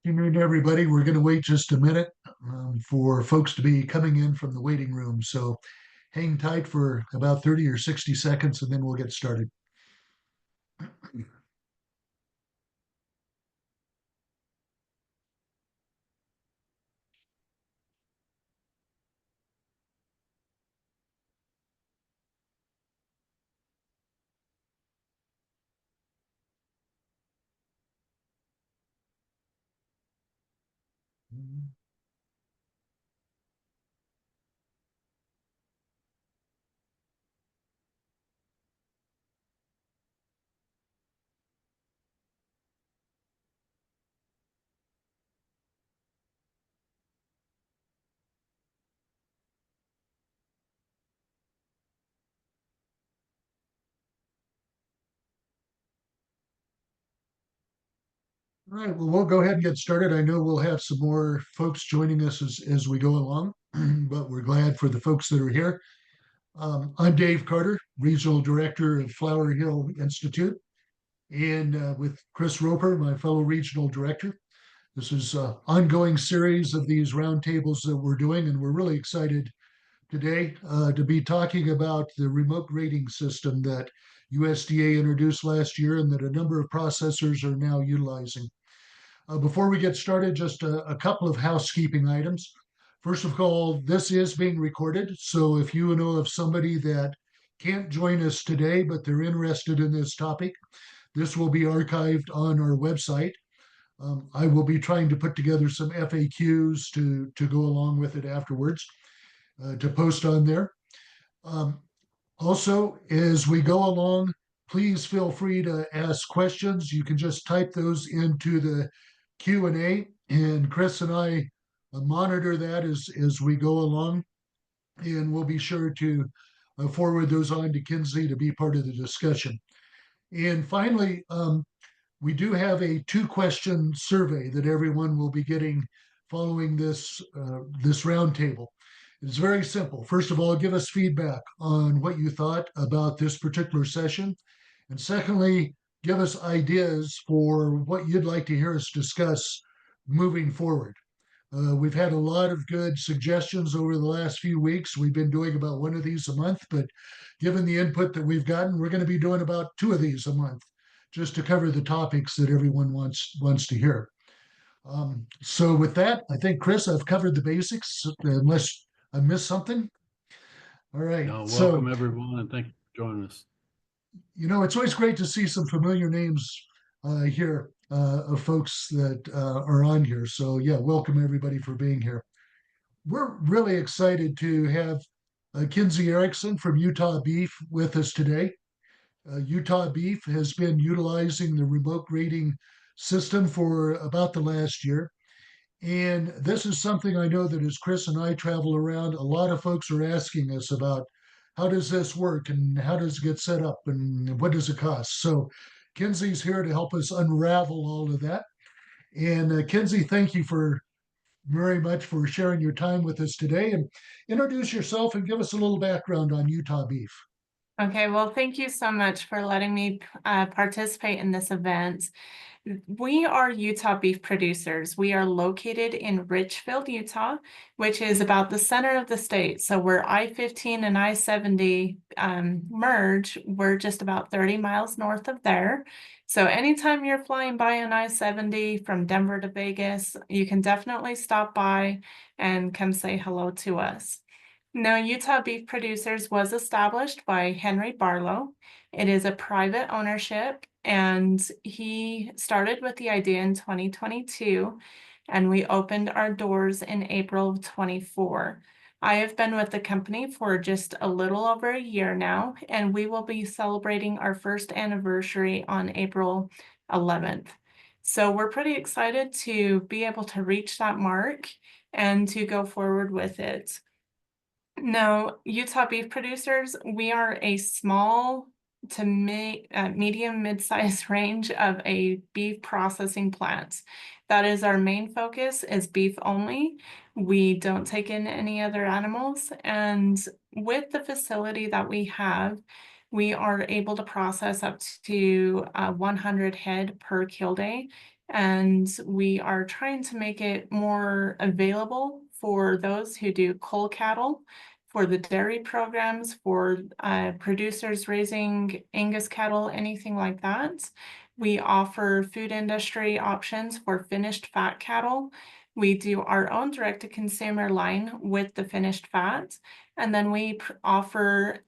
Good afternoon, everybody. We're going to wait just a minute for folks to be coming in from the waiting room. So hang tight for about 30 or 60 seconds and then we'll get started. All right, well, we'll go ahead and get started. I know we'll have some more folks joining us as we go along, but we're glad for the folks that are here. I'm Dave Carter, Regional Director of Flower Hill Institute, and with Chris Roper, my fellow Regional Director. This is an ongoing series of these roundtables that we're doing, and we're really excited today to be talking about the remote grading system that USDA introduced last year and that a number of processors are now utilizing. Before we get started, just a couple of housekeeping items. First of all, this is being recorded. So if you know of somebody that can't join us today, but they're interested in this topic, this will be archived on our website. I will be trying to put together some FAQs to go along with it afterwards to post on there. Um, Also, as we go along, please feel free to ask questions. You can just type those into the Q&A, and Chris and I monitor that as we go along, and we'll be sure to forward those on to Kinsey to be part of the discussion. And finally, we do have a two-question survey that everyone will be getting following this roundtable. It's very simple. First of all, give us feedback on what you thought about this particular session. And secondly, give us ideas for what you'd like to hear us discuss moving forward. We've had a lot of good suggestions over the last few weeks. We've been doing about one of these a month, but given the input that we've gotten, we're going to be doing about two of these a month just to cover the topics that everyone wants to hear. So with that, I think, Chris, I've covered the basics, unless I missed something. All right. No, So, welcome everyone, and thank you for joining us. it's always great to see some familiar names here of folks that are on here. So, yeah, welcome everybody for being here. We're really excited to have Kinsey Erickson from Utah Beef with us today. Utah Beef has been utilizing the remote grading system for about the last year. And this is something I know that as Chris and I travel around, a lot of folks are asking us about how does this work and how does it get set up and what does it cost? So Kinsey's here to help us unravel all of that. And Kinsey, thank you for very much for sharing your time with us today and introduce yourself and give us a little background on Utah Beef. Okay, well, thank you so much for letting me participate in this event. We are Utah beef producers. We are located in Richfield, Utah, which is about the center of the state. So where I-15 and I-70 merge, we're just about 30 miles north of there. So anytime you're flying by an I-70 from Denver to Vegas, you can definitely stop by and come say hello to us. Now, Utah Beef Producers was established by Henry Barlow. It is a private ownership, and he started with the idea in 2022, and we opened our doors in April of 24. I have been with the company for just a little over a year now, and we will be celebrating our first anniversary on April 11th. So we're pretty excited to be able to reach that mark and to go forward with it. No, Utah Beef Producers, we are a small to medium mid-sized range of a beef processing plant. That is our main focus, is beef only. We don't take in any other animals. And with the facility that we have, we are able to process up to 100 head per kill day. And we are trying to make it more available for those who do cull cattle, for the dairy programs, for producers raising Angus cattle, anything like that. We offer food industry options for finished fat cattle. We do our own direct-to-consumer line with the finished fat, and then we offer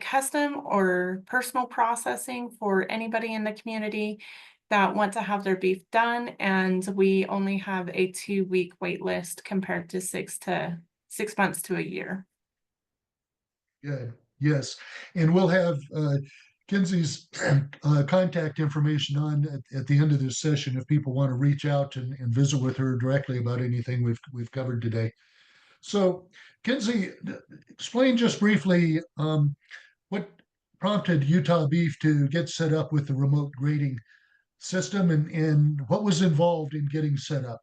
custom or personal processing for anybody in the community that want to have their beef done. And we only have a 2-week wait list compared to 6 months to a year. Good. Yes. And we'll have Kinsey's contact information on at the end of this session if people want to reach out and visit with her directly about anything we've covered today. So, Kinsey, explain just briefly what prompted Utah Beef to get set up with the remote grading system and what was involved in getting set up.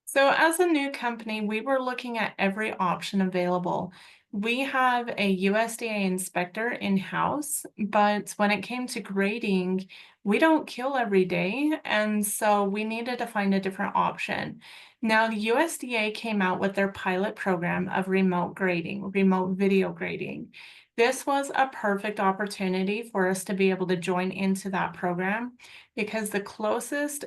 So as a new company, we were looking at every option available. We have a USDA inspector in-house, but when it came to grading, we don't kill every day, and so we needed to find a different option. Now, the USDA came out with their pilot program of remote grading, remote video grading. This was a perfect opportunity for us to be able to join into that program because the closest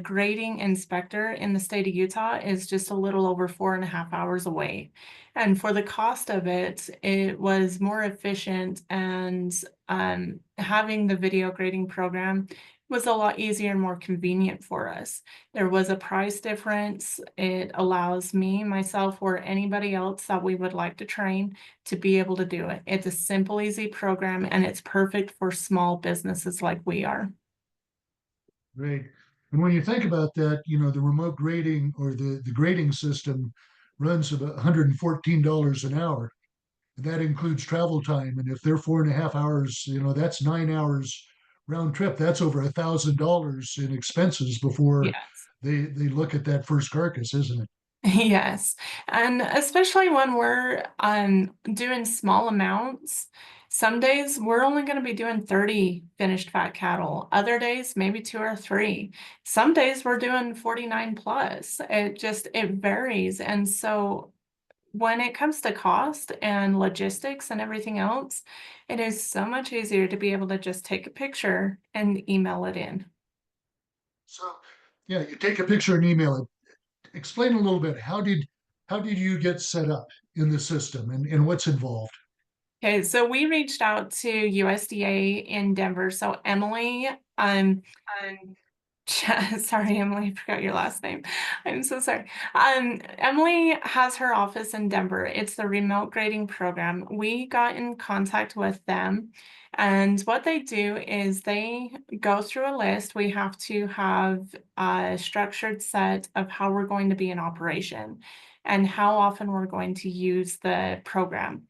grading inspector in the state of Utah is just a little over 4.5 hours away. And for the cost of it, it was more efficient, and having the video grading program was a lot easier and more convenient for us. There was a price difference. It allows me, myself, or anybody else that we would like to train to be able to do it. It's a simple, easy program, and it's perfect for small businesses like we are. Great. And when you think about that, you know, the remote grading or the grading system runs about $114 an hour. And that includes travel time. And if they're 4.5 hours, you know, that's 9 hours round trip. That's over $1,000 in expenses before Yes. they look at that first carcass, isn't it? Yes, and especially when we're doing small amounts, some days we're only going to be doing 30 finished fat cattle. Other days, maybe 2 or 3. Some days we're doing 49 plus. It varies. And so when it comes to cost and logistics and everything else, it is so much easier to be able to just take a picture and email it in. So yeah, you take a picture and email it. Explain a little bit. How did you get set up in the system and what's involved? Okay, so we reached out to USDA in Denver. So Emily, um, sorry, Emily, I forgot your last name. I'm so sorry. Emily has her office in Denver. It's the remote grading program. We got in contact with them, and what they do is they go through a list. We have to have a structured set of how we're going to be in operation and how often we're going to use the program.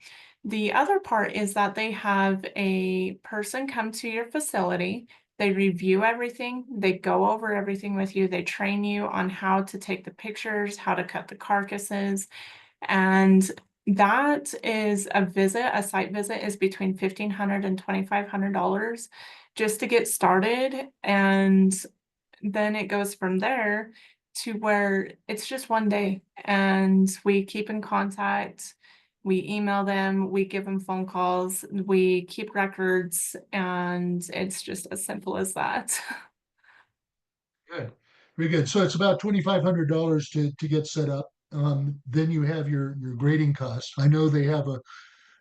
The other part is that they have a person come to your facility. They review everything, they go over everything with you, they train you on how to take the pictures, how to cut the carcasses, and that is a site visit is between $1,500 and $2,500 just to get started, and then it goes from there to where it's just one day, and we keep in contact. We email them, we give them phone calls, we keep records, and it's just as simple as that. Good. Very good. So it's about $2,500 to get set up. Then you have your grading cost. I know they have a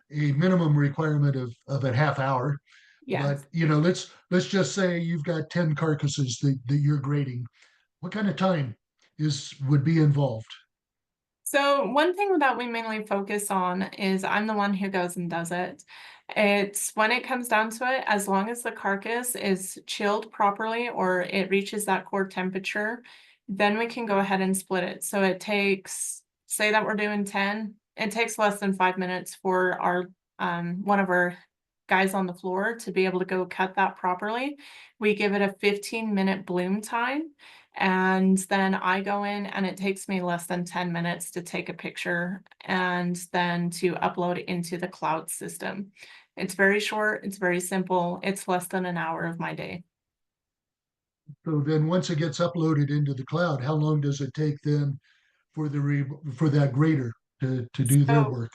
minimum requirement of a half hour, but Yes. you know, let's just say you've got 10 carcasses that you're grading. What kind of time would be involved? So one thing that we mainly focus on is I'm the one who goes and does it. It's when it comes down to it, as long as the carcass is chilled properly or it reaches that core temperature, then we can go ahead and split it. So it takes, say that we're doing 10, it takes less than 5 minutes for our one of our guys on the floor to be able to go cut that properly. We give it a 15-minute bloom time. And then I go in and it takes me less than 10 minutes to take a picture and then to upload it into the cloud system. It's very short, it's very simple, it's less than an hour of my day. So then once it gets uploaded into the cloud, how long does it take then for for that grader to do their So work?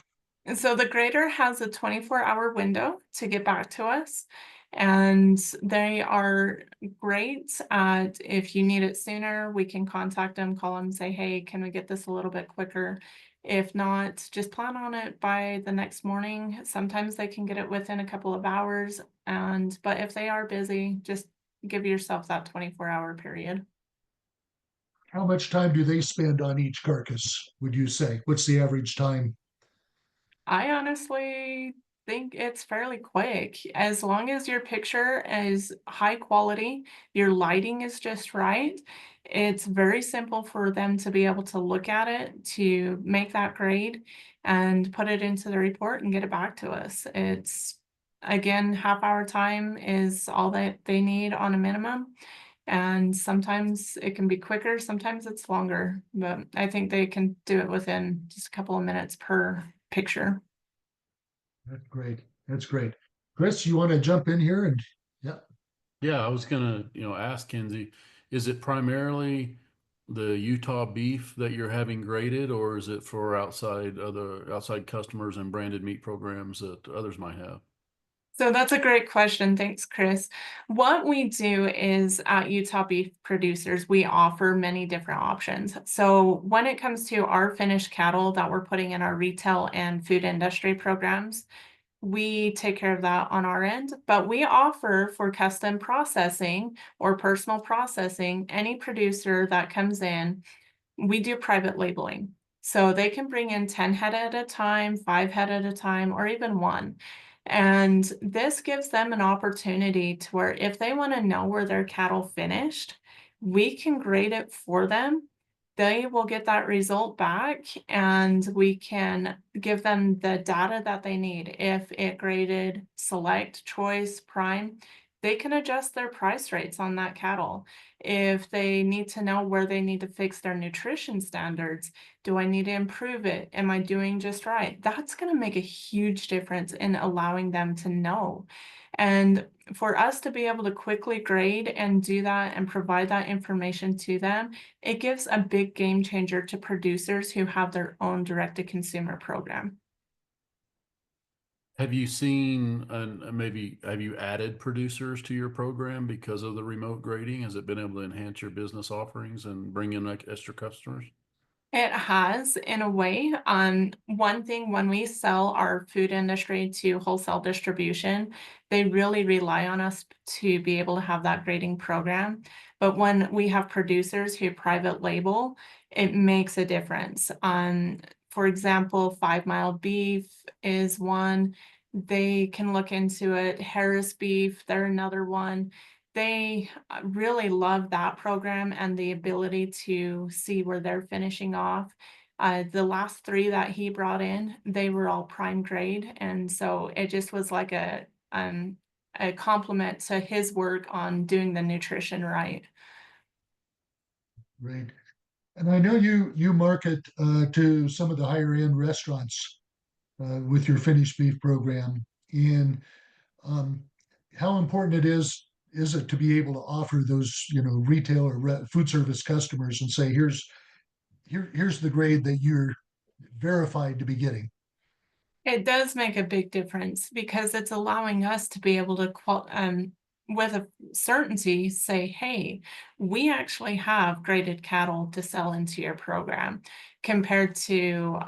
So the grader has a 24-hour window to get back to us, and they are great at if you need it sooner, we can contact them, call them, say, hey, can we get this a little bit quicker? If not, just plan on it by the next morning. Sometimes they can get it within a couple of hours, but if they are busy, just give yourself that 24-hour period. How much time do they spend on each carcass, would you say? What's the average time? I honestly think it's fairly quick. As long as your picture is high quality, your lighting is just right, it's very simple for them to be able to look at it, to make that grade, and put it into the report and get it back to us. It's, again, half-hour time is all that they need on a minimum. And sometimes it can be quicker, sometimes it's longer, but I think they can do it within just a couple of minutes per picture. That's great. That's great. Chris, you want to jump in here and yeah. Yeah, I was gonna, ask Kenzie, is it primarily the Utah beef that you're having graded, or is it for outside customers and branded meat programs that others might have? So that's a great question. Thanks, Chris. What we do is at Utah Beef Producers, we offer many different options. So when it comes to our finished cattle that we're putting in our retail and food industry programs, we take care of that on our end, but we offer for custom processing or personal processing, any producer that comes in, we do private labeling. So they can bring in 10 head at a time, 5 head at a time, or even one. And this gives them an opportunity to where if they want to know where their cattle finished, we can grade it for them. They will get that result back and we can give them the data that they need. If it graded select, choice, prime, they can adjust their price rates on that cattle. If they need to know where they need to fix their nutrition standards, do I need to improve it? Am I doing just right? That's going to make a huge difference in allowing them to know. And for us to be able to quickly grade and do that and provide that information to them, it gives a big game changer to producers who have their own direct-to-consumer program. Have you seen, and maybe have you added producers to your program because of the remote grading? Has it been able to enhance your business offerings and bring in like extra customers? It has, in a way. One thing when we sell our food industry to wholesale distribution, they really rely on us to be able to have that grading program. But when we have producers who private label, it makes a difference. For example, 5 Mile Beef is one. They can look into it. Harris Beef, they're another one. They really love that program and the ability to see where they're finishing off. The last 3 that he brought in, they were all prime grade, and so it just was like a compliment to his work on doing the nutrition right. Great. And I know you market to some of the higher end restaurants with your finished beef program. And um, how important is it to be able to offer those retail or food service customers and say here's the grade that you're verified to be getting. It does make a big difference because it's allowing us to be able to with a certainty say, hey, we actually have graded cattle to sell into your program compared to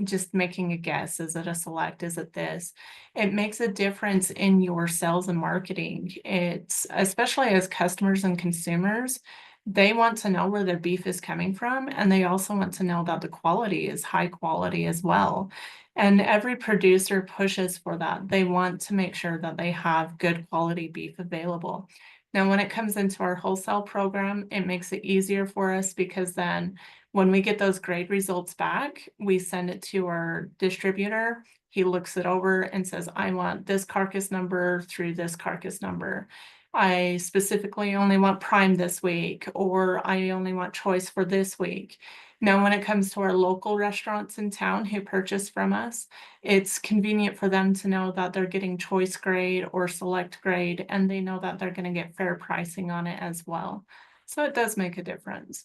just making a guess. Is it a select? Is it this? It makes a difference in your sales and marketing. It's especially as customers and consumers, they want to know where their beef is coming from, and they also want to know that the quality is high quality as well. And every producer pushes for that. They want to make sure that they have good quality beef available. Now, when it comes into our wholesale program, it makes it easier for us because then when we get those grade results back, we send it to our distributor. He looks it over and says, I want this carcass number through this carcass number. I specifically only want prime this week, or I only want choice for this week. Now, when it comes to our local restaurants in town who purchase from us, it's convenient for them to know that they're getting choice grade or select grade, and they know that they're going to get fair pricing on it as well. So it does make a difference.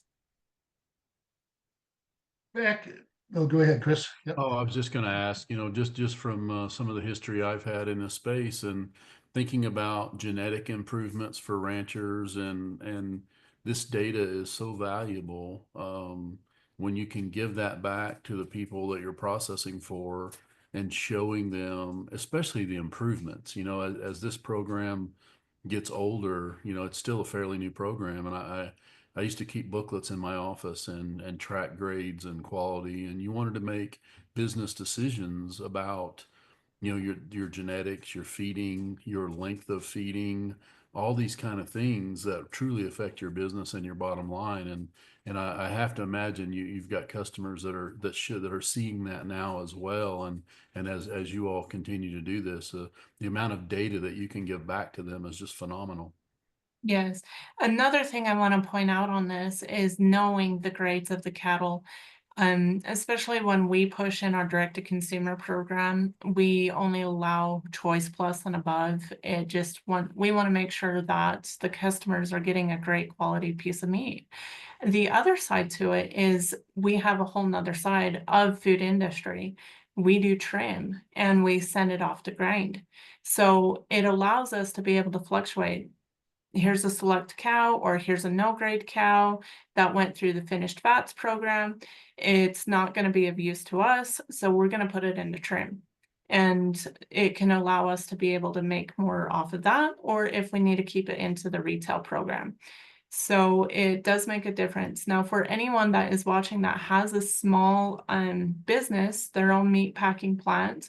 Back, oh, go ahead, Chris. Yep. Oh, I was just going to ask, just from some of the history I've had in this space and thinking about genetic improvements for ranchers and this data is so valuable when you can give that back to the people that you're processing for and showing them, especially the improvements, as this program gets older, it's still a fairly new program. And I used to keep booklets in my office and track grades and quality, and you wanted to make business decisions about your genetics, your feeding, your length of feeding, all these kind of things that truly affect your business and your bottom line. And I have to imagine you've got customers that are seeing that now as well. And as you all continue to do this, the amount of data that you can give back to them is just phenomenal. Yes. Another thing I want to point out on this is knowing the grades of the cattle. Especially when we push in our direct to consumer program, we only allow choice plus and above. We want to make sure that the customers are getting a great quality piece of meat. The other side to it is we have a whole nother side of food industry. We do trim and we send it off to grind. So it allows us to be able to fluctuate. Here's a select cow, or here's a no grade cow that went through the finished fats program. It's not going to be of use to us, so we're going to put it into trim. And it can allow us to be able to make more off of that, or if we need to keep it into the retail program. So it does make a difference. Now, for anyone that is watching that has a small business, their own meat packing plant,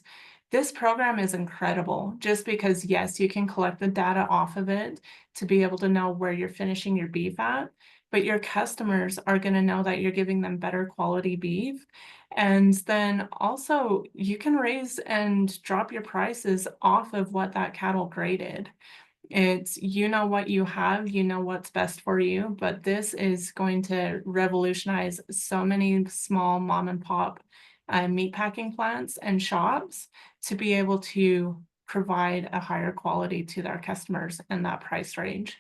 this program is incredible just because, yes, you can collect the data off of it to be able to know where you're finishing your beef at, but your customers are going to know that you're giving them better quality beef. And then also you can raise and drop your prices off of what that cattle graded. It's, what you have, what's best for you, but this is going to revolutionize so many small mom and pop meat packing plants and shops to be able to provide a higher quality to their customers in that price range.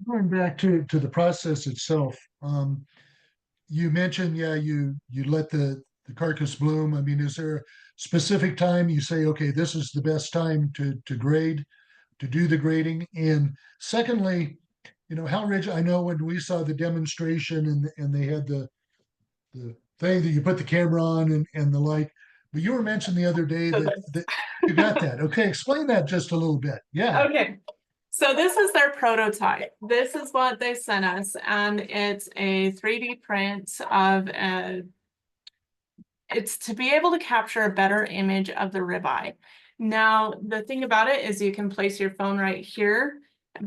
Going back to the process itself, you mentioned, yeah, you let the carcass bloom. I mean, is there a specific time you say, okay, this is the best time to grade, to do the grading? And secondly, how rich, I know when we saw the demonstration and they had the thing that you put the camera on and the like, but you were mentioning the other day that you got that. Okay, explain that just a little bit. Yeah. Okay. So this is their prototype. This is what they sent us, and it's a 3D print of it's to be able to capture a better image of the ribeye. Now, the thing about it is you can place your phone right here.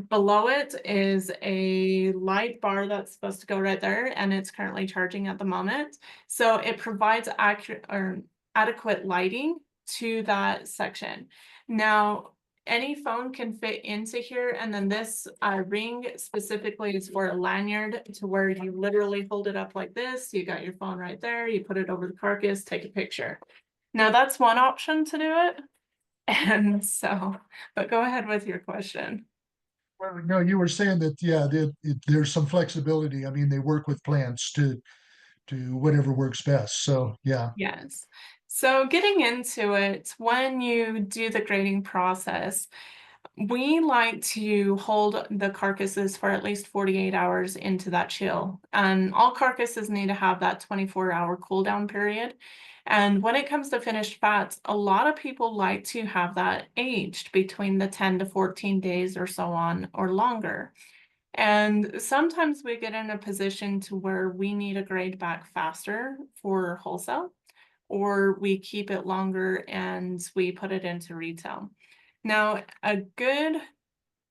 Below it is a light bar that's supposed to go right there, and it's currently charging at the moment. So it provides accurate or adequate lighting to that section. Now, any phone can fit into here, and then this ring specifically is for a lanyard to where you literally hold it up like this. You got your phone right there, you put it over the carcass, take a picture. Now that's one option to do it. And so, but go ahead with your question. Well, no, you were saying that, yeah, there's some flexibility. I mean, they work with plants to whatever works best. So, yeah. Yes. So getting into it, when you do the grading process, we like to hold the carcasses for at least 48 hours into that chill. All carcasses need to have that 24-hour cool down period. And when it comes to finished fats, a lot of people like to have that aged between the 10 to 14 days or so on or longer. And sometimes we get in a position to where we need a grade back faster for wholesale, or we keep it longer and we put it into retail. Now,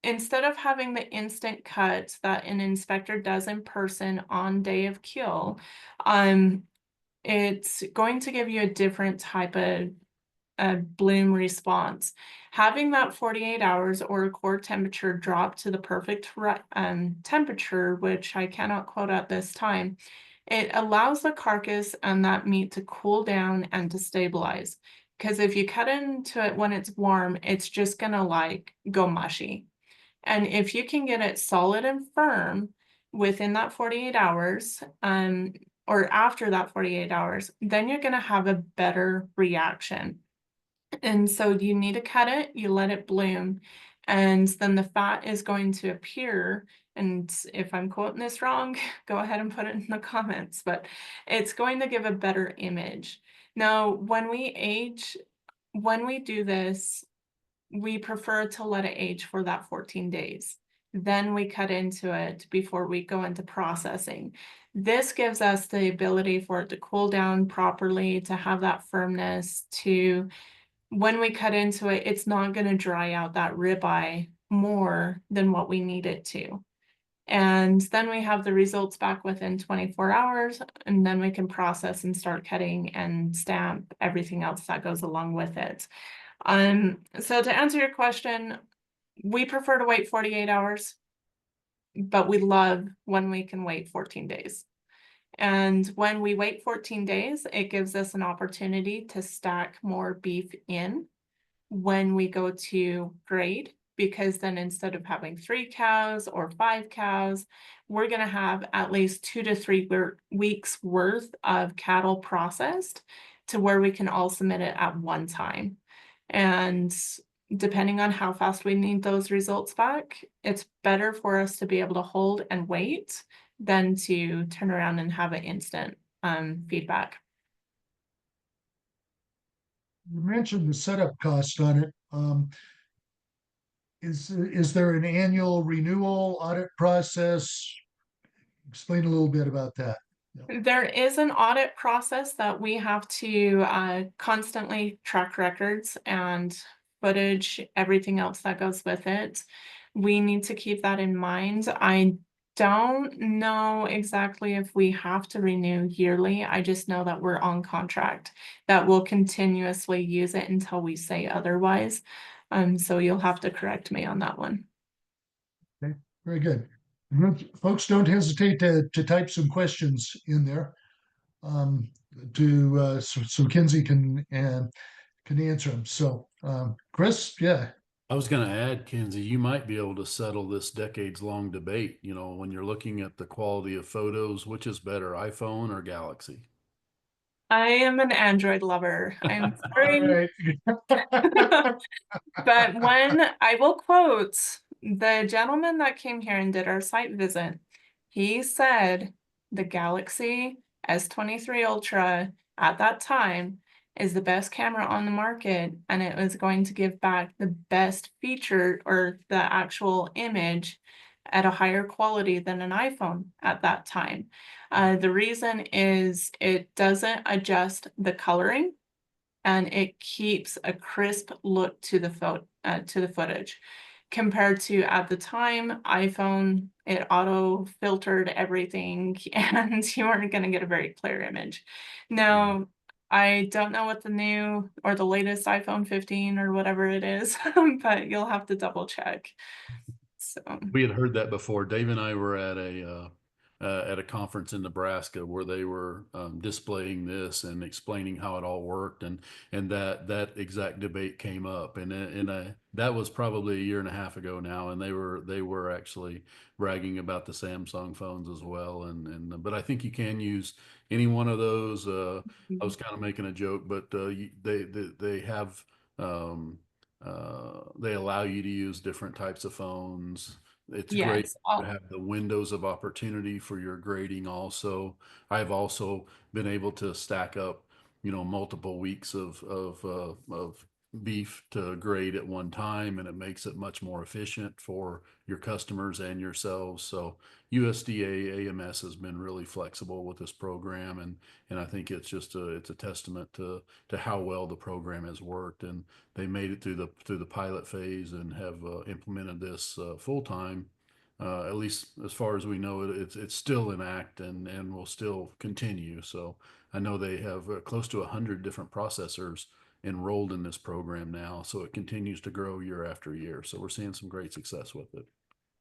instead of having the instant cut that an inspector does in person on day of kill, it's going to give you a different type of a bloom response. Having that 48 hours or a core temperature drop to the perfect temperature, which I cannot quote at this time, it allows the carcass and that meat to cool down and to stabilize. Because if you cut into it when it's warm, it's just gonna like go mushy. And if you can get it solid and firm within that 48 hours, or after that 48 hours, then you're gonna have a better reaction. And so you need to cut it, you let it bloom, and then the fat is going to appear. And if I'm quoting this wrong, go ahead and put it in the comments, but it's going to give a better image. Now, when we do this, we prefer to let it age for that 14 days. Then we cut into it before we go into processing. This gives us the ability for it to cool down properly, to have that firmness, to when we cut into it, it's not going to dry out that ribeye more than what we need it to. And then we have the results back within 24 hours, and then we can process and start cutting and stamp everything else that goes along with it. So to answer your question, we prefer to wait 48 hours, but we love when we can wait 14 days. And when we wait 14 days, it gives us an opportunity to stack more beef in when we go to grade, because then instead of having 3 cows or 5 cows, we're going to have at least 2 to 3 weeks worth of cattle processed to where we can all submit it at one time. And depending on how fast we need those results back, it's better for us to be able to hold and wait than to turn around and have an instant feedback. You mentioned the setup cost on it. Is there an annual renewal audit process? Explain a little bit about that. There is an audit process that we have to constantly track records and footage, everything else that goes with it. We need to keep that in mind. I don't know exactly if we have to renew yearly. I just know that we're on contract, that we'll continuously use it until we say otherwise. So you'll have to correct me on that one. Okay, very good. Folks, don't hesitate to type some questions in there so Kinsey can answer them. So Chris, yeah. I was going to add, Kenzie, you might be able to settle this decades-long debate. You know, when you're looking at the quality of photos, which is better, iPhone or Galaxy? I am an Android lover. I'm All sorry. right. But when I will quote the gentleman that came here and did our site visit, he said the Galaxy S23 Ultra at that time is the best camera on the market, and it was going to give back the best feature or the actual image at a higher quality than an iPhone at that time. The reason is it doesn't adjust the coloring, and it keeps a crisp look to the footage. Compared to at the time, iPhone, it auto filtered everything and you weren't going to get a very clear image. Now, I don't know what the new or the latest iPhone 15 or whatever it is, but you'll have to double check. So We had heard that before. Dave and I were at a conference in Nebraska where they were displaying this and explaining how it all worked, and that exact debate came up, and that was probably a year and a half ago now, and they were actually bragging about the Samsung phones as well, and but I think you can use any one of those. I was kind of making a joke, but they have. They allow you to use different types of phones. It's great yes, to have the windows of opportunity for your grading also. I've also been able to stack up, you know, multiple weeks of beef to grade at one time, and it makes it much more efficient for your customers and yourselves. So USDA AMS has been really flexible with this program, and I think it's just it's a testament to how well the program has worked, and they made it through the pilot phase and have implemented this full time. At least as far as we know, it's still in act and will still continue. So I know they have close to 100 different processors enrolled in this program now. So it continues to grow year after year. So we're seeing some great success with it.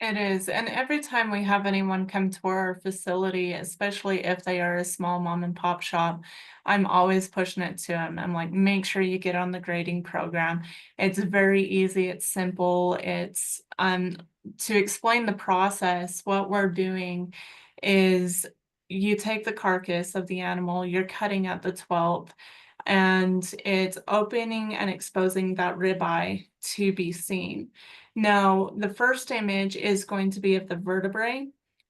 It is. And every time we have anyone come to our facility, especially if they are a small mom and pop shop, I'm always pushing it to them. I'm like, make sure you get on the grading program. It's very easy. It's simple. It's to explain the process, what we're doing is you take the carcass of the animal, you're cutting at the 12th, and it's opening and exposing that ribeye to be seen. Now, the first image is going to be of the vertebrae,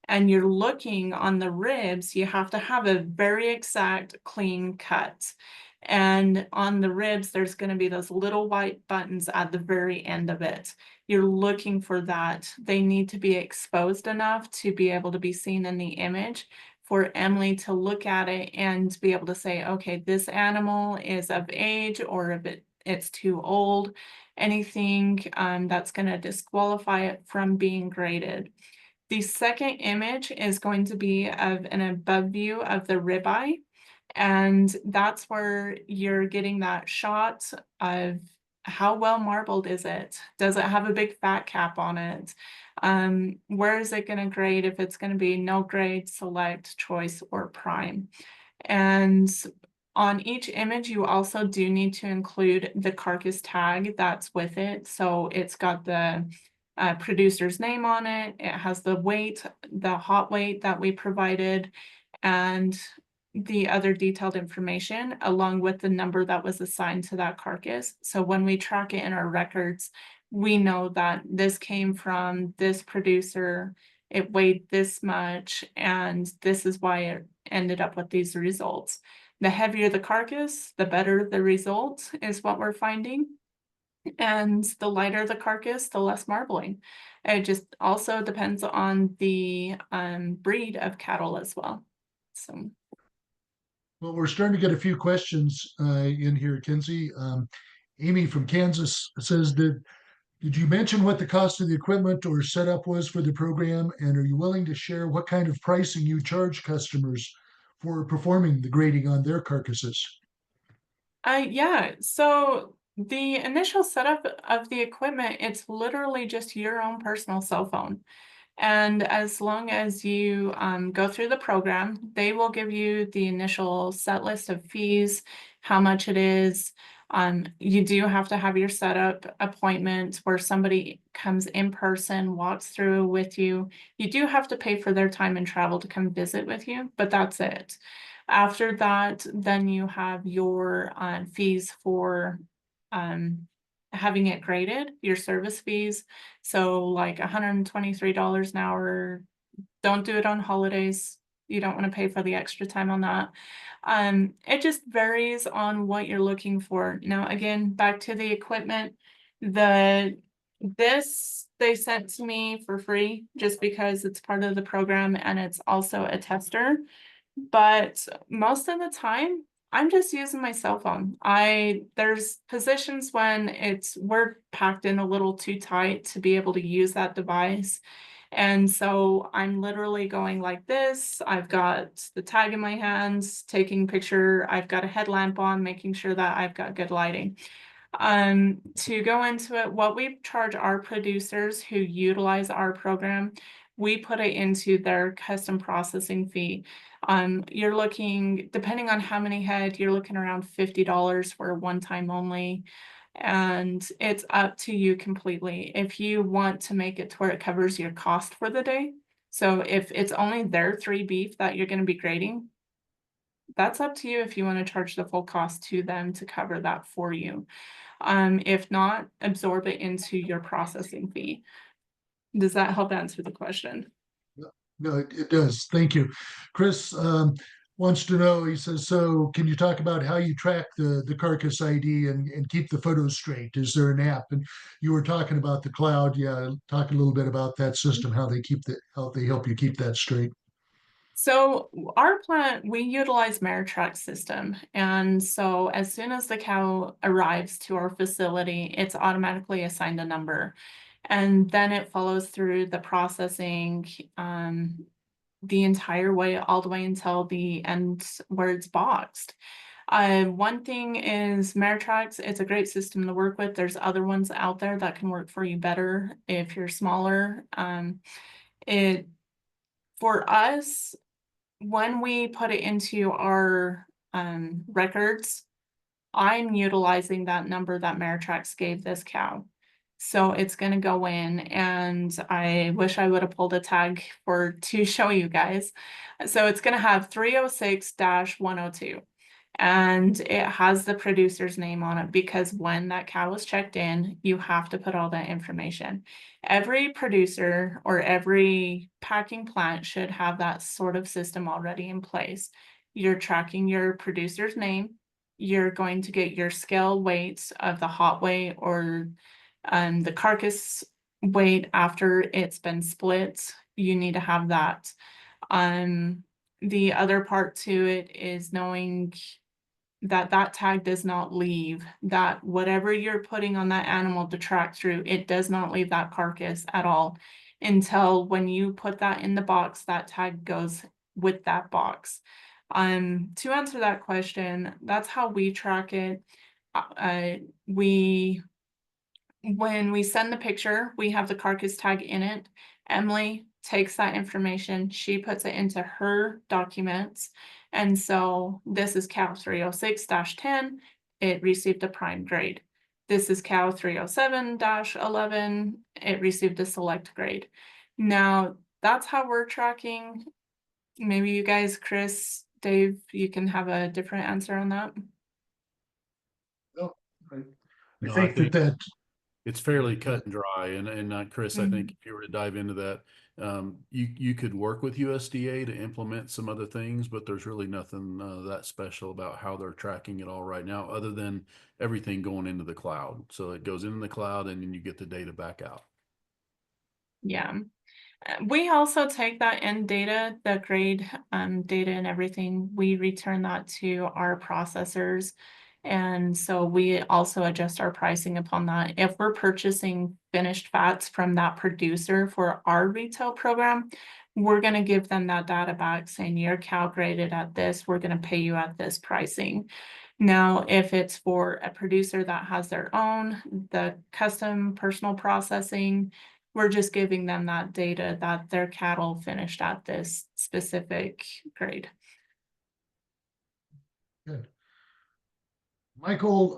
and you're looking on the ribs, you have to have a very exact clean cut. And on the ribs, there's going to be those little white buttons at the very end of it. You're looking for that. They need to be exposed enough to be able to be seen in the image for Emily to look at it and be able to say, okay, this animal is of age, or if it's too old, anything that's going to disqualify it from being graded. The second image is going to be of an above view of the ribeye, and that's where you're getting that shot of how well marbled is it? Does it have a big fat cap on it? Where is it going to grade if it's going to be no grade, select, choice, or prime? And on each image, you also do need to include the carcass tag that's with it. So it's got the producer's name on it. It has the weight, the hot weight that we provided, and the other detailed information along with the number that was assigned to that carcass. So when we track it in our records, we know that this came from this producer, it weighed this much, and this is why it ended up with these results. The heavier the carcass, the better the result is what we're finding. And the lighter the carcass, the less marbling. It just also depends on the breed of cattle as well. So. Well, we're starting to get a few questions in here, Kinsey. Amy from Kansas says, did you mention what the cost of the equipment or setup was for the program? And are you willing to share what kind of pricing you charge customers for performing the grading on their carcasses? Yeah, so the initial setup of the equipment, it's literally just your own personal cell phone. And as long as you go through the program, they will give you the initial set list of fees, how much it is. You do have to have your setup appointment where somebody comes in person, walks through with you. You do have to pay for their time and travel to come visit with you, but that's it. After that, then you have your fees for having it graded, your service fees. So like $123 an hour. Don't do it on holidays. You don't want to pay for the extra time on that. It just varies on what you're looking for. Now, again, back to the equipment, this they sent to me for free just because it's part of the program and it's also a tester. But most of the time, I'm just using my cell phone. There's positions when we're packed in a little too tight to be able to use that device. And so I'm literally going like this. I've got the tag in my hands, taking picture. I've got a headlamp on, making sure that I've got good lighting. To go into it, what we charge our producers who utilize our program, we put it into their custom processing fee. You're looking, depending on how many head, you're looking around $50 for a one-time only. And it's up to you completely. If you want to make it to where it covers your cost for the day. So if it's only their 3 beef that you're going to be grading, that's up to you if you want to charge the full cost to them to cover that for you. If not, absorb it into your processing fee. Does that help answer the question? No, it does. Thank you. Chris wants to know, he says, so can you talk about how you track the carcass ID and keep the photos straight? Is there an app? And you were talking about the cloud. Yeah, talk a little bit about that system, how they help you keep that straight. So our plant, we utilize Meritrack system. And so as soon as the cow arrives to our facility, it's automatically assigned a number. And then it follows through the processing the entire way, all the way until the end where it's boxed. One thing is Meritrax. It's a great system to work with. There's other ones out there that can work for you better if you're smaller. It for us, when we put it into our records, I'm utilizing that number that Meritrax gave this cow. So it's going to go in, and I wish I would have pulled a tag to show you guys. So it's going to have 306-102, and it has the producer's name on it because when that cow was checked in, you have to put all that information. Every producer or every packing plant should have that sort of system already in place. You're tracking your producer's name. You're going to get your scale weights of the hot weight or the carcass weight after it's been split. You need to have that. The other part to it is knowing that that tag does not leave, that whatever you're putting on that animal to track through, it does not leave that carcass at all until when you put that in the box, that tag goes with that box. To answer that question, that's how we track it. When we send the picture, we have the carcass tag in it. Emily takes that information, she puts it into her documents. And so this is cow 306-10, it received a prime grade. This is cow 307-11, it received a select grade. Now, that's how we're tracking. Maybe you guys, Chris, Dave, you can have a different answer on that. No, I No, think that it's fairly cut and dry. And Chris, I think Mhm. if you were to dive into that, you could work with USDA to implement some other things, but there's really nothing that special about how they're tracking it all right now, other than everything going into the cloud. So it goes into the cloud and then you get the data back out. Yeah. We also take that end data, the grade data and everything, we return that to our processors. And so we also adjust our pricing upon that. If we're purchasing finished fats from that producer for our retail program, we're going to give them that data back saying you're cow graded at this, we're going to pay you at this pricing. Now, if it's for a producer that has their own, the custom personal processing, we're just giving them that data that their cattle finished at this specific grade. good. Michael,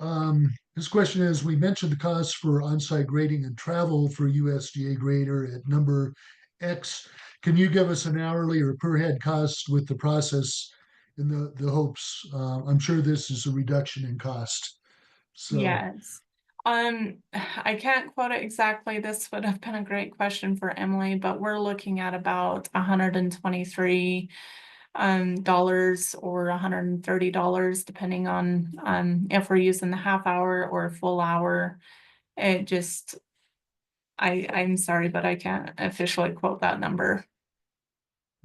his question is, we mentioned the cost for on-site grading and travel for USDA grader at number X. Can you give us an hourly or per head cost with the process in the hopes? I'm sure this is a reduction in cost. So, Yes. I can't quote it exactly. This would have been a great question for Emily, but we're looking at about $123 dollars or $130, depending on if we're using the half hour or a full hour. It just I'm sorry, but I can't officially quote that number.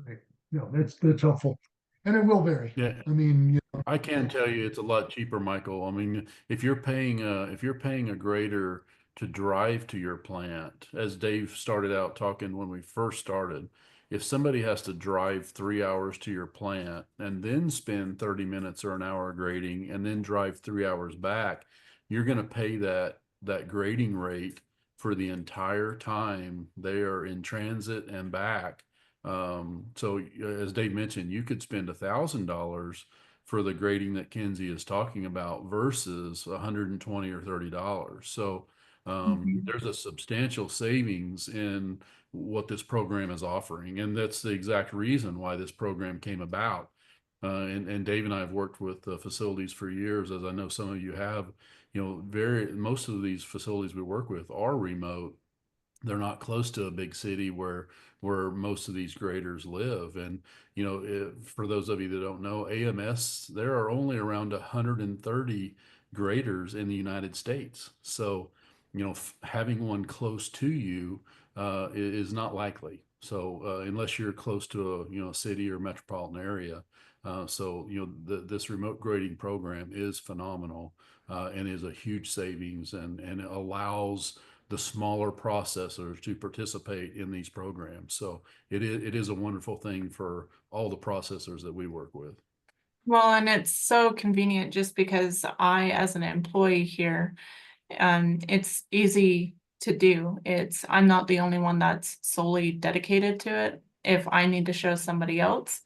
right. No, that's helpful. And it will vary. Yeah. I mean, I can tell you it's a lot cheaper, Michael. I mean, if you're paying a grader to drive to your plant, as Dave started out talking when we first started, if somebody has to drive 3 hours to your plant and then spend 30 minutes or an hour grading and then drive 3 hours back, you're going to pay that grading rate for the entire time they are in transit and back. So as Dave mentioned, you could spend $1,000 for the grading that Kenzie is talking about versus 120 or $30. So Mhm. there's a substantial savings in what this program is offering, and that's the exact reason why this program came about. And Dave and I have worked with facilities for years, as I know some of you have. You know, most of these facilities we work with are remote. They're not close to a big city where most of these graders live. And you know, for those of you that don't know, AMS, there are only around 130 graders in the United States. So you know, having one close to you is not likely. So unless you're close to a city or metropolitan area. So you know, this remote grading program is phenomenal and is a huge savings, and it allows the smaller processors to participate in these programs. So it is a wonderful thing for all the processors that we work with. Well, and it's so convenient just because I, as an employee here, it's easy to do. I'm not the only one that's solely dedicated to it. If I need to show somebody else,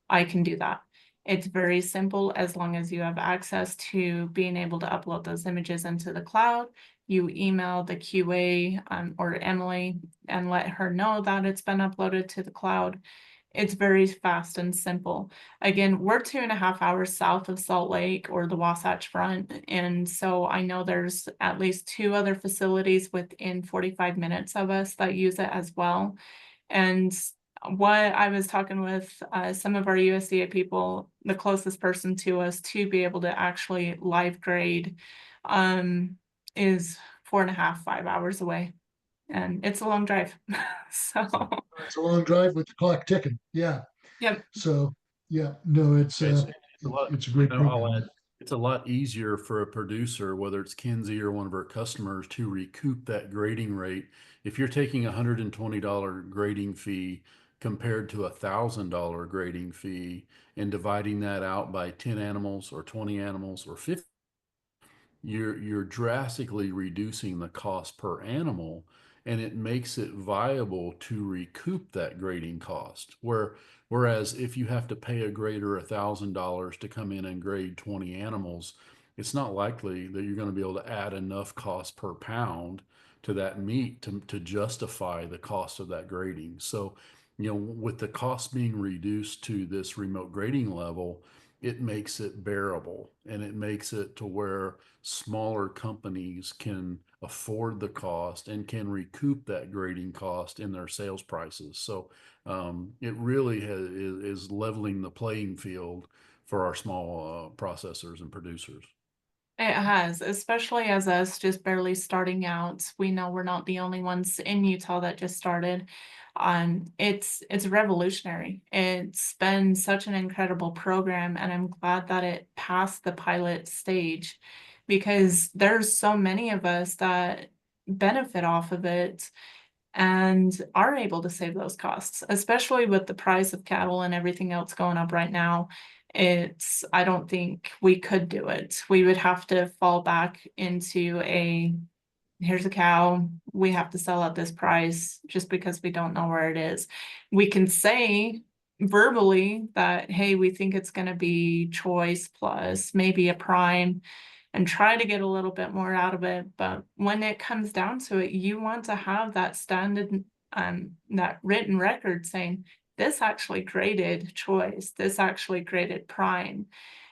I can do that. It's very simple as long as you have access to being able to upload those images into the cloud. You email the QA or Emily and let her know that it's been uploaded to the cloud. It's very fast and simple. Again, we're 2.5 hours south of Salt Lake or the Wasatch Front. And so I know there's at least 2 other facilities within 45 minutes of us that use it as well. And what I was talking with some of our USDA people, the closest person to us to be able to actually live grade is 4.5, 5 hours away. And it's a long drive. So, It's a long drive with the clock ticking. Yeah. yep. So, yeah, no, It's a lot, it's a great I'll program. add, it's a lot easier for a producer, whether it's Kinsey or one of our customers, to recoup that grading rate. If you're taking $120 grading fee compared to $1,000 grading fee and dividing that out by 10 animals or 20 animals or 50, you're drastically reducing the cost per animal, and it makes it viable to recoup that grading cost. Whereas if you have to pay a grader $1,000 to come in and grade 20 animals, it's not likely that you're going to be able to add enough cost per pound to that meat to justify the cost of that grading. So, with the cost being reduced to this remote grading level, it makes it bearable, and it makes it to where smaller companies can afford the cost and can recoup that grading cost in their sales prices. So it really is leveling the playing field for our small processors and producers. It has, especially as us just barely starting out. We know we're not the only ones in Utah that just started. It's revolutionary. It's been such an incredible program, and I'm glad that it passed the pilot stage because there's so many of us that benefit off of it and are able to save those costs, especially with the price of cattle and everything else going up right now. I don't think we could do it. We would have to fall back into here's a cow, we have to sell at this price just because we don't know where it is. We can say verbally that, hey, we think it's going to be choice plus maybe a prime and try to get a little bit more out of it. But when it comes down to it, you want to have that standard, that written record saying, this actually graded choice, this actually graded prime.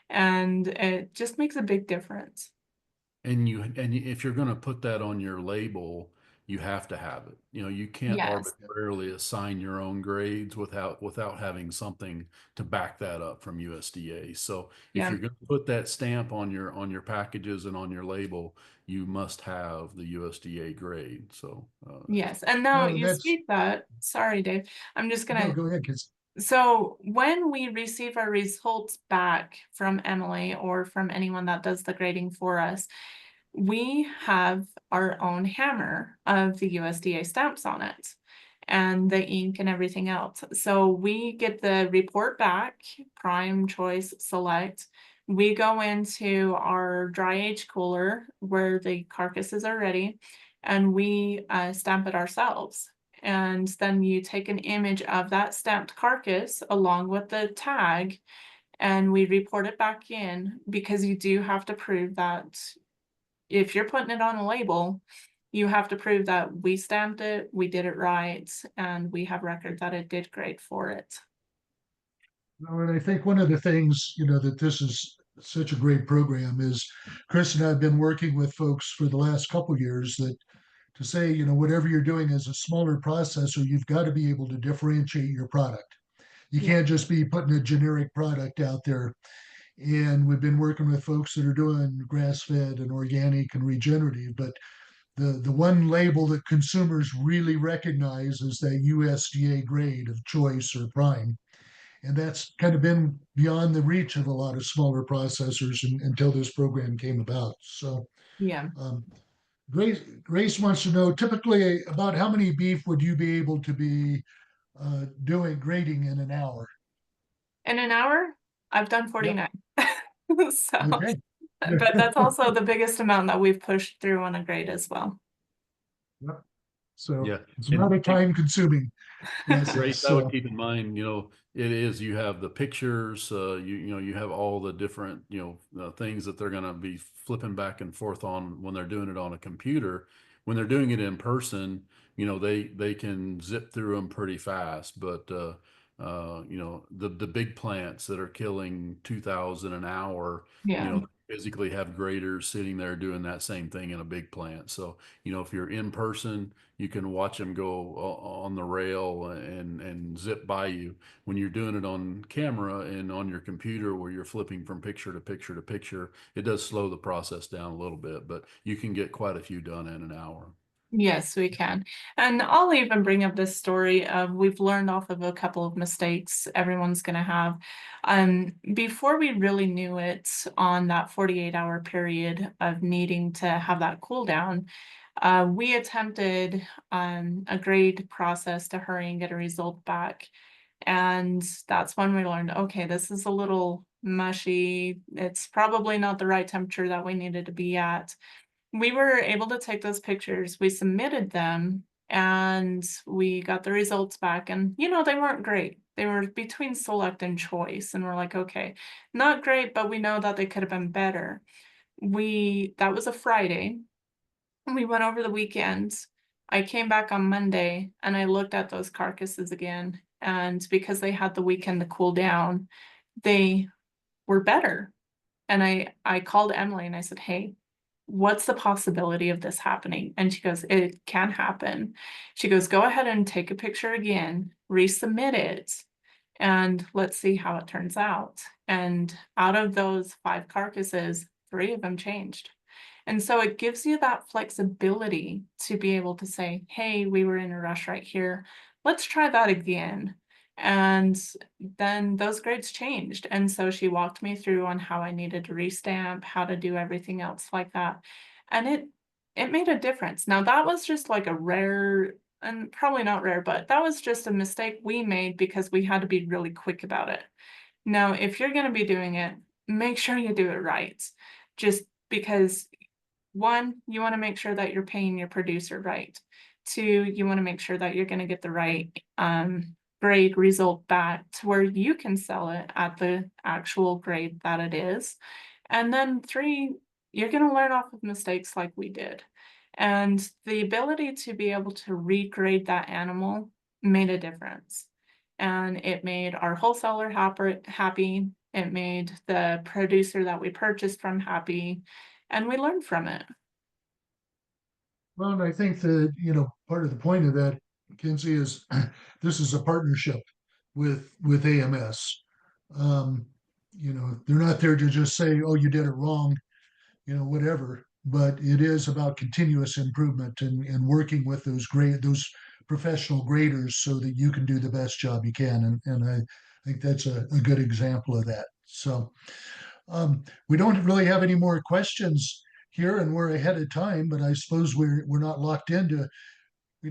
And it just makes a big difference. And if you're going to put that on your label, you have to have it. You can't Yes. arbitrarily assign your own grades without having something to back that up from USDA. So if Yeah. you're going to put that stamp on your packages and on your label, you must have the USDA grade. So Yes. And now No, you that's, speak that. Sorry, Dave. I'm just no, gonna go ahead, kids. So when we receive our results back from Emily or from anyone that does the grading for us, we have our own hammer of the USDA stamps on it and the ink and everything else. So we get the report back, prime, choice, select. We go into our dry age cooler where the carcasses are ready, and we stamp it ourselves. And then you take an image of that stamped carcass along with the tag, and we report it back in because you do have to prove that if you're putting it on a label, you have to prove that we stamped it, we did it right, and we have record that it did great for it. No, and I think one of the things, that this is such a great program is Chris and I have been working with folks for the last couple of years that to say, whatever you're doing as a smaller processor, you've got to be able to differentiate your product. You Yeah. can't just be putting a generic product out there. And we've been working with folks that are doing grass fed and organic and regenerative, but the one label that consumers really recognize is that USDA grade of choice or prime. And that's kind of been beyond the reach of a lot of smaller processors until this program came about. So Yeah. um, Grace wants to know typically about how many beef would you be able to be doing grading in an hour? In an hour, I've done 49. So, Okay. but that's also the biggest amount that we've pushed through on a grade as well. Yep. So Yeah. it's And- rather time consuming process. Grace, I would So, keep in mind, it is, you have the pictures, you have all the different, things that they're going to be flipping back and forth on when they're doing it on a computer. When they're doing it in person, they can zip through them pretty fast, but, the big plants that are killing 2,000 an hour, Yeah. physically have graders sitting there doing that same thing in a big plant. So, if you're in person, you can watch them go on the rail and zip by you. When you're doing it on camera and on your computer where you're flipping from picture to picture to picture, it does slow the process down a little bit, but you can get quite a few done in an hour. Yes, we can. And I'll even bring up this story of we've learned off of a couple of mistakes everyone's going to have. Before we really knew it on that 48-hour period of needing to have that cool down, we attempted a grade process to hurry and get a result back. And that's when we learned, okay, this is a little mushy. It's probably not the right temperature that we needed to be at. We were able to take those pictures, we submitted them, and we got the results back. And, they weren't great. They were between select and choice. And we're like, okay, not great, but we know that they could have been better. That was a Friday. We went over the weekend. I came back on Monday and I looked at those carcasses again. And because they had the weekend to cool down, they were better. And I called Emily and I said, hey, what's the possibility of this happening? And she goes, it can happen. She goes, go ahead and take a picture again, resubmit it, and let's see how it turns out. And out of those 5 carcasses, 3 of them changed. And so it gives you that flexibility to be able to say, hey, we were in a rush right here. Let's try that again. And then those grades changed. And so she walked me through on how I needed to restamp, how to do everything else like that. And it made a difference. Now that was just like a rare, and probably not rare, but that was just a mistake we made because we had to be really quick about it. Now, if you're going to be doing it, make sure you do it right. Just because 1, you want to make sure that you're paying your producer right. 2, you want to make sure that you're going to get the right grade result back to where you can sell it at the actual grade that it is. And then 3, you're going to learn off of mistakes like we did. And the ability to be able to regrade that animal made a difference. And it made our wholesaler happy. It made the producer that we purchased from happy. And we learned from it. well, and I think that, part of the point of that, Kinsey, is this is a partnership with AMS. Um, they're not there to just say, oh, you did it wrong, whatever. But it is about continuous improvement and working with those professional graders so that you can do the best job you can. And I think that's a good example of that. So we don't really have any more questions here, and we're ahead of time, but I suppose we're not locked into,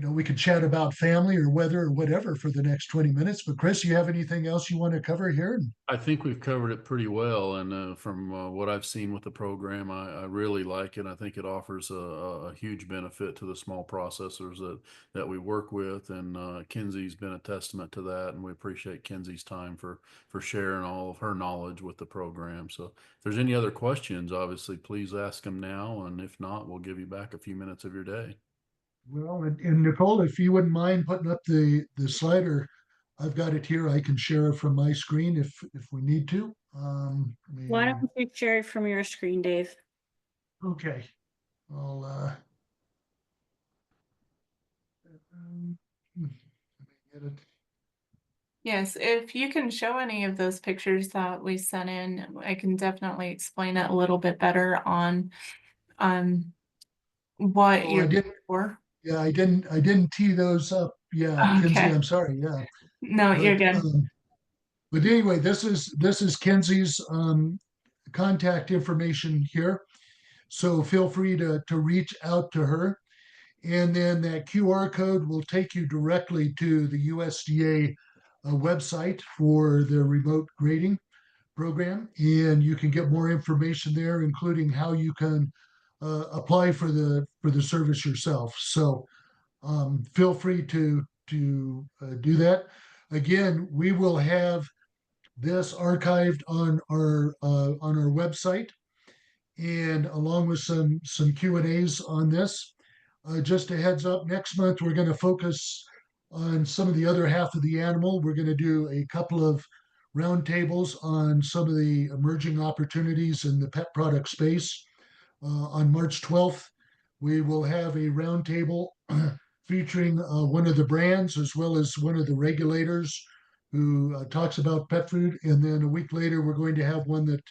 we could chat about family or weather or whatever for the next 20 minutes. But Chris, you have anything else you want to cover here? I think we've covered it pretty well, and from what I've seen with the program, I really like it. I think it offers a huge benefit to the small processors that we work with, and Kinsey's been a testament to that, and we appreciate Kinsey's time for sharing all of her knowledge with the program. So if there's any other questions, obviously, please ask them now, and if not, we'll give you back a few minutes of your day. Well, and Nicole, if you wouldn't mind putting up the slider, I've got it here. I can share it from my screen if we need to. Why don't you share it from your screen, Dave? Okay, I'll let me get it. Yes, if you can show any of those pictures that we sent in, I can definitely explain it a little bit better on what Oh, you're I didn't. for. Yeah, I didn't tee those up. Yeah, Kinsey, Okay. I'm sorry. Yeah, No, you're good. but anyway, this is Kinsey's contact information here. So feel free to reach out to her. And then that QR code will take you directly to the USDA website for the remote grading program, and you can get more information there, including how you can apply for the service yourself. So feel free to do that. Again, we will have this archived on our website, and along with some Q&As on this. Just a heads up, next month we're going to focus on some of the other half of the animal. We're going to do a couple of roundtables on some of the emerging opportunities in the pet product space. On March 12th, we will have a roundtable featuring one of the brands as well as one of the regulators who talks about pet food. And then a week later, we're going to have one that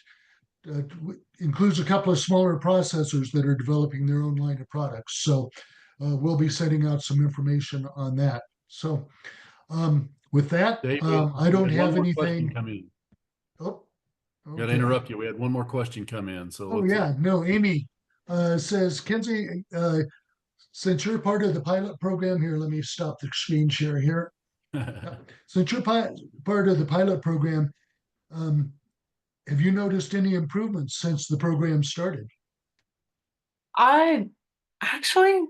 includes a couple of smaller processors that are developing their own line of products. So we'll be sending out some information on that. So with that, Dave, I don't we had one have more question anything. come in. Oh, Got to okay. interrupt you. We had one more question come in. So Oh let's, yeah, no, Amy says, Kenzie, since you're part of the pilot program here, let me stop the screen share here. Since you're part of the pilot program, have you noticed any improvements since the program started? I actually,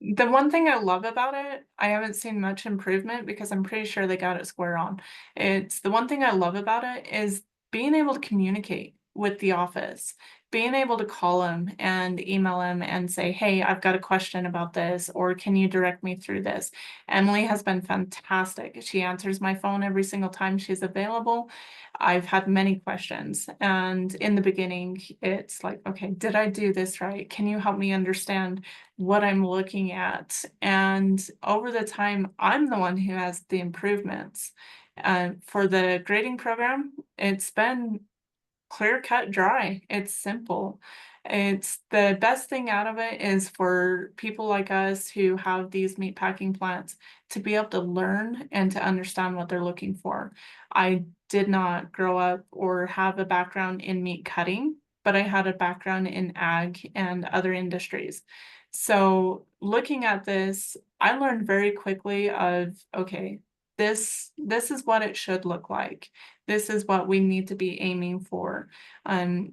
the one thing I love about it, I haven't seen much improvement because I'm pretty sure they got it square on. It's the one thing I love about it is being able to communicate with the office, being able to call them and email them and say, hey, I've got a question about this, or can you direct me through this? Emily has been fantastic. She answers my phone every single time she's available. I've had many questions, and in the beginning, it's like, okay, did I do this right? Can you help me understand what I'm looking at? And over the time, I'm the one who has the improvements. For the grading program, it's been clear cut dry. It's simple. It's the best thing out of it is for people like us who have these meat packing plants to be able to learn and to understand what they're looking for. I did not grow up or have a background in meat cutting, but I had a background in ag and other industries. So looking at this, I learned very quickly of, okay, this is what it should look like. This is what we need to be aiming for.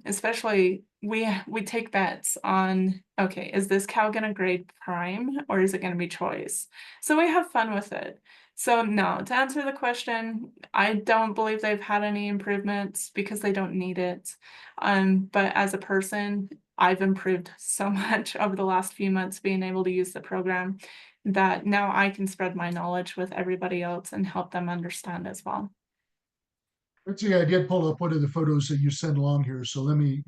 Especially we take bets on, okay, is this cow going to grade prime or is it going to be choice? So we have fun with it. So no, to answer the question, I don't believe they've had any improvements because they don't need it. But as a person, I've improved so much over the last few months being able to use the program that now I can spread my knowledge with everybody else and help them understand as well. Let's see, I did pull up one of the photos that you sent along here. So let me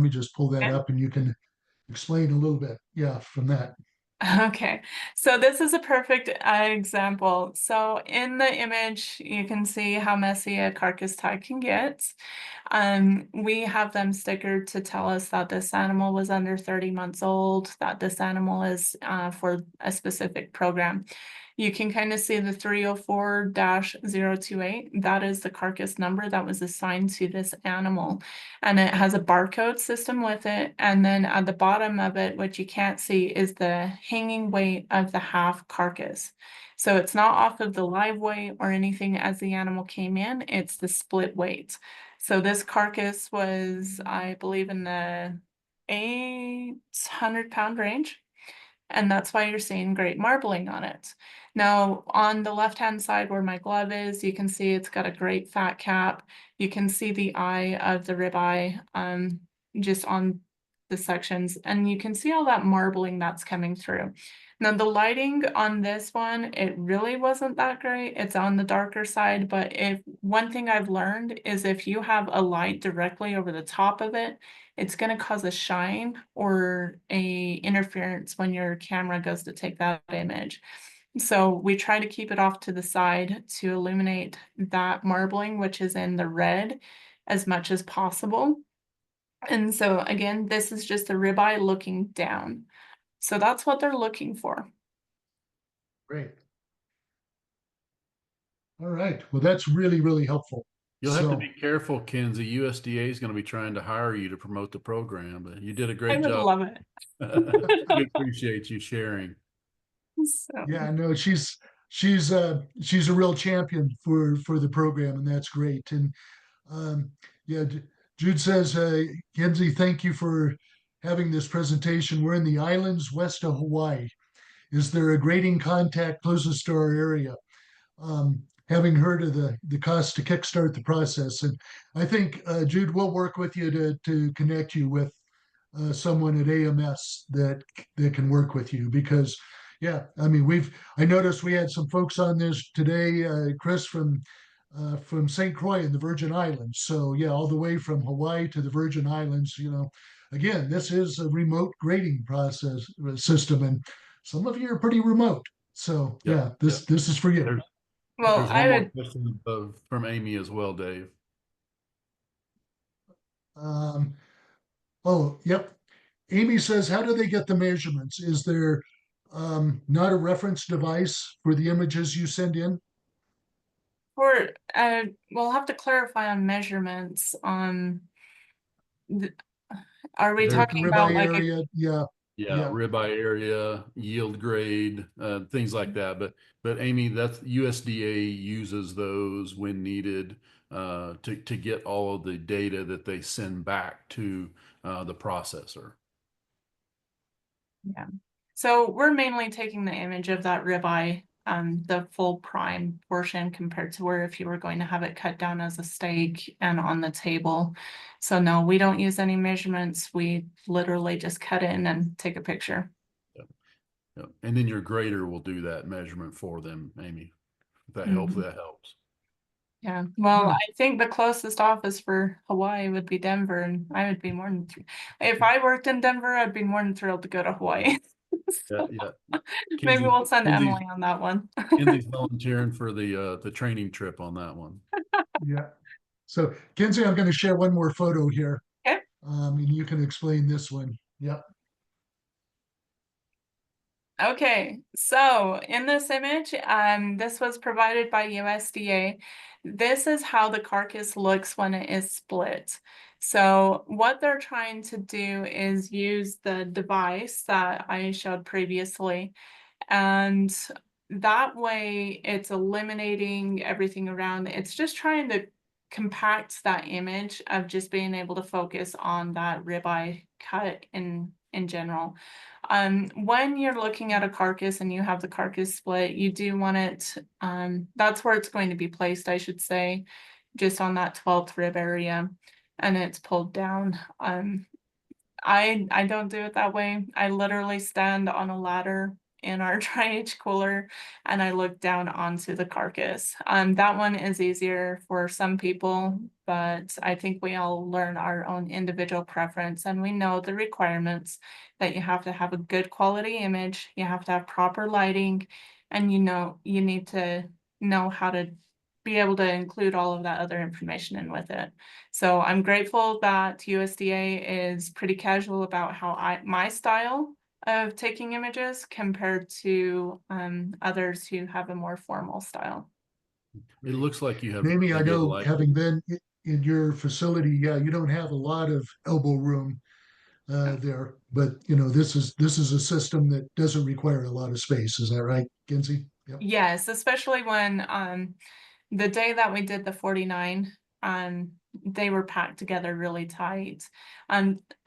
just pull that Okay. up and you can explain a little bit. Yeah, from that. Okay, so this is a perfect example. So in the image, you can see how messy a carcass tie can get. We have them stickered to tell us that this animal was under 30 months old, that this animal is for a specific program. You can kind of see the 304-028. That is the carcass number that was assigned to this animal. And it has a barcode system with it. And then at the bottom of it, what you can't see is the hanging weight of the half carcass. So it's not off of the live weight or anything as the animal came in, it's the split weight. So this carcass was, I believe, in the 800-pound range. And that's why you're seeing great marbling on it. Now, on the left-hand side where my glove is, you can see it's got a great fat cap. You can see the eye of the ribeye just on the sections, and you can see all that marbling that's coming through. Now, the lighting on this one, it really wasn't that great. It's on the darker side, but one thing I've learned is if you have a light directly over the top of it, it's going to cause a shine or a interference when your camera goes to take that image. So we try to keep it off to the side to illuminate that marbling, which is in the red, as much as possible. And so again, this is just a ribeye looking down. So that's what they're looking for. Great. All right. Well, that's really, really helpful. You'll have to So- be careful, Kenzie. USDA is going to be trying to hire you to promote the program, but you did a I great would job. love it. We appreciate you sharing. So, Yeah, no, she's a real champion for the program, and that's great. And Yeah, Jude says, Kenzie, thank you for having this presentation. We're in the islands west of Hawaii. Is there a grading contact closest to our area? Having heard of the cost to kickstart the process, and I think Jude will work with you to connect you with someone at AMS that can work with you because, yeah, I mean I noticed we had some folks on this today, Chris from St. Croix in the Virgin Islands. So yeah, all the way from Hawaii to the Virgin Islands. Again, this is a remote grading process system, and some of you are pretty remote. So Yep, yeah, this is for you. Well, There's I one more would, question from Amy as well, Dave. Um, oh, yep. Amy says, how do they get the measurements? Is there not a reference device for the images you send in? for, we'll have to clarify on measurements on, the- are we There's talking about Ribeye like, area, yeah, Yeah, yeah. ribeye area, yield grade, things like that. But Amy, that's USDA uses those when needed to get all of the data that they send back to the processor. yeah. So we're mainly taking the image of that ribeye, the full prime portion compared to where if you were going to have it cut down as a steak and on the table. So no, we don't use any measurements. We literally just cut in and take a picture. Yeah. And then your grader will do that measurement for them, Amy. If that helps, Mhm. that helps. Yeah, well, Hmm. I think the closest office for Hawaii would be Denver, and I would be more than if I worked in Denver, I'd be more than thrilled to go to Hawaii. Yeah, So yeah. maybe we'll send Kenzie's- Emily on that one. Kenzie's volunteering for the training trip on that one. Yeah. So Kenzie, I'm going to share one more photo here. Okay. And you can explain this one. Yep. Okay, so in this image, this was provided by USDA. This is how the carcass looks when it is split. So what they're trying to do is use the device that I showed previously, and that way it's eliminating everything around. It's just trying to compact that image of just being able to focus on that ribeye cut in general. When you're looking at a carcass and you have the carcass split, you do want it, that's where it's going to be placed, I should say, just on that 12th rib area, and it's pulled down. I don't do it that way. I literally stand on a ladder in our dry-age cooler and I look down onto the carcass. That one is easier for some people, but I think we all learn our own individual preference and we know the requirements that you have to have a good quality image, you have to have proper lighting, and you need to know how to be able to include all of that other information in with it. So I'm grateful that USDA is pretty casual about how my style of taking images compared to others who have a more formal style. It looks like you have Amy, I really good know light. having been in your facility, yeah, you don't have a lot of elbow room there, but this is a system that doesn't require a lot of space. Is that right, Kenzie? Yep. Yes, especially when the day that we did the 49, they were packed together really tight.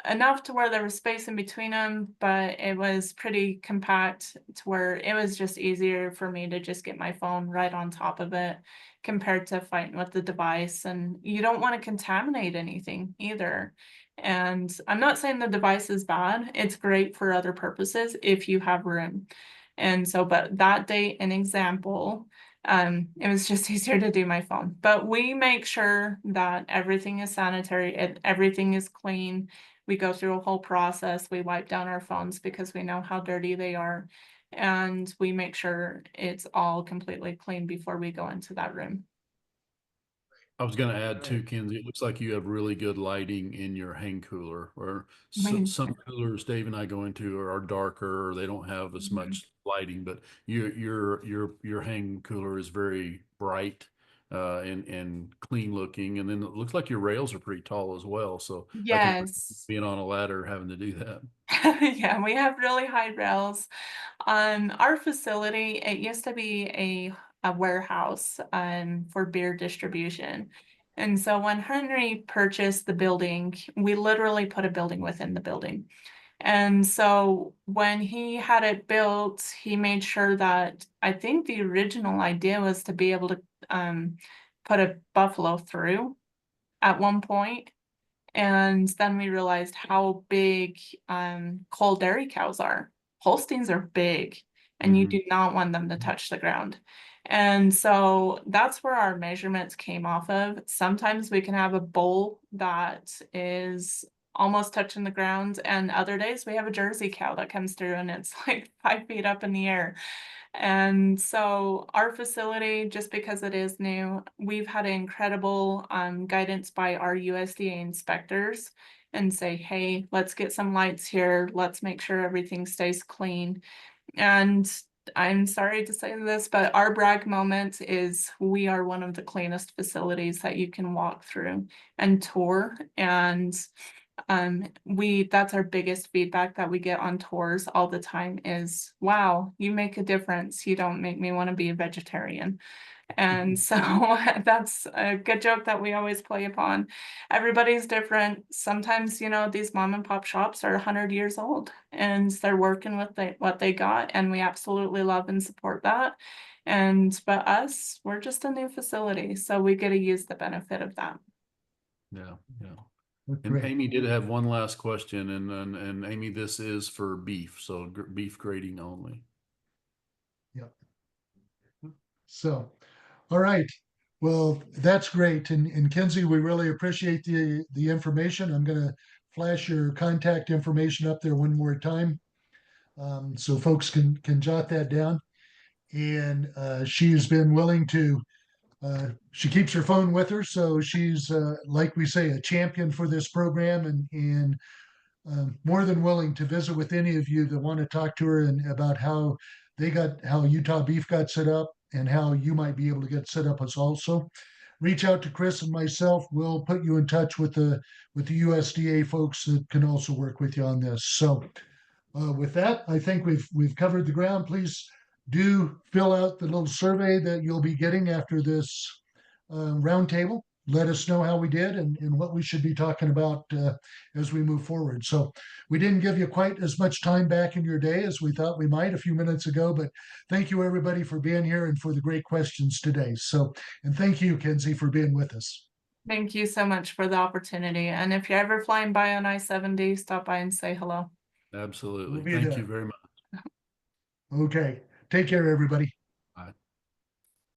Enough to where there was space in between them, but it was pretty compact to where it was just easier for me to just get my phone right on top of it compared to fighting with the device. And you don't want to contaminate anything either. And I'm not saying the device is bad. It's great for other purposes if you have room. And so, but that day, an example, it was just easier to do my phone. But we make sure that everything is sanitary, everything is clean. We go through a whole process. We wipe down our phones because we know how dirty they are. And we make sure it's all completely clean before we go into that room. I was going to add too, Right. Kenzie, it looks like you have really good lighting in your hang cooler, or Mhm. some coolers Dave and I go into are darker, or they don't have as much lighting, but your hang cooler is very bright and clean looking, and then it looks like your rails are pretty tall as well. So I can Yes. being on a ladder having to do that. Yeah, we have really high rails. Our facility, it used to be a warehouse for beer distribution. And so when Henry purchased the building, we literally put a building within the building. And so when he had it built, he made sure that, I think the original idea was to be able to put a buffalo through at one point. And then we realized how big coal dairy cows are. Holsteins are big, and you Mhm. do not want them to touch the ground. And so that's where our measurements came off of. Sometimes we can have a bull that is almost touching the ground, and other days we have a Jersey cow that comes through and it's like 5 feet up in the air. And so our facility, just because it is new, we've had incredible guidance by our USDA inspectors and say, hey, let's get some lights here. Let's make sure everything stays clean. And I'm sorry to say this, but our brag moment is we are one of the cleanest facilities that you can walk through and tour. And that's our biggest feedback that we get on tours all the time is, wow, you make a difference. You don't make me want to be a vegetarian. And so that's a good joke that we always play upon. Everybody's different. Sometimes, these mom and pop shops are 100 years old and they're working with what they got, and we absolutely love and support that. But us, we're just a new facility, so we get to use the benefit of that. Yeah, yeah. That's And great. Amy did have one last question, and Amy, this is for beef, so beef grading only. So, all right. Well, that's great. And Kenzie, we really appreciate the information. I'm going to flash your contact information up there one more time, so folks can jot that down. And she's been willing to. She keeps her phone with her, so she's like we say, a champion for this program, and more than willing to visit with any of you that want to talk to her and about how Utah Beef got set up and how you might be able to get set up as also. Reach out to Chris and myself. We'll put you in touch with the USDA folks that can also work with you on this. So with that, I think we've covered the ground. Please do fill out the little survey that you'll be getting after this roundtable. Let us know how we did and what we should be talking about as we move forward. So we didn't give you quite as much time back in your day as we thought we might a few minutes ago, but thank you everybody for being here and for the great questions today. So, and thank you, Kenzie, for being with us. Thank you so much for the opportunity. And if you're ever flying by on I-70, stop by and say hello. Absolutely. We'll be Thank there. you very much. Okay. Take care, everybody.